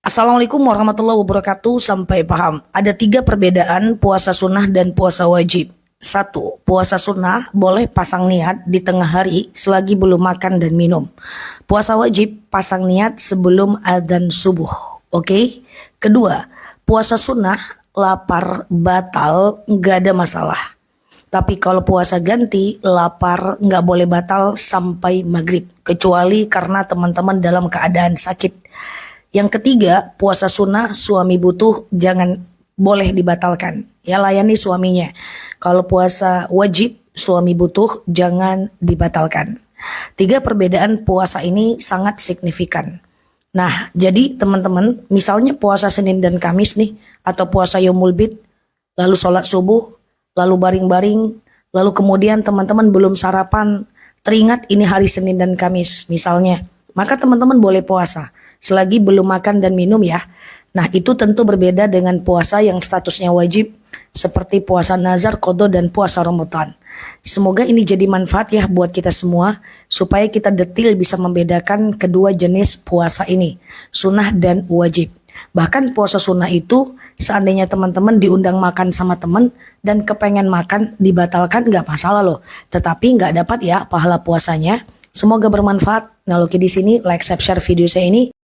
Assalamualaikum warahmatullahi wabarakatuh. Sampai paham. Ada 3 perbedaan puasa sunnah dan puasa wajib. 1. Puasa sunnah boleh pasang niat di tengah hari selagi belum makan dan minum. Puasa wajib pasang niat sebelum adzan subuh. Oke? Kedua, puasa sunnah lapar batal nggak ada masalah. Tapi kalau puasa ganti, lapar nggak boleh batal sampai maghrib. Kecuali karena teman-teman dalam keadaan sakit. Yang ketiga, puasa sunnah suami butuh jangan boleh dibatalkan. Ya, layani suaminya. Kalau puasa wajib suami butuh jangan dibatalkan. 3 perbedaan puasa ini sangat signifikan. Nah, jadi teman-teman, misalnya puasa Senin dan Kamis nih, atau puasa Yaumul Bid, lalu sholat subuh, lalu baring-baring, lalu kemudian teman-teman belum sarapan, teringat ini hari Senin dan Kamis misalnya, maka teman-teman boleh puasa selagi belum makan dan minum ya. Nah, itu tentu berbeda dengan puasa yang statusnya wajib seperti puasa nazar, qadha dan puasa Ramadan. Semoga ini jadi manfaat ya buat kita semua supaya kita detil bisa membedakan kedua jenis puasa ini, sunnah dan wajib. Bahkan puasa sunnah itu seandainya teman-teman diundang makan sama teman dan kepengen makan dibatalkan nggak masalah loh. Tetapi nggak dapat ya pahala puasanya. Semoga bermanfaat. Nah, Lucky di sini like, share video saya ini.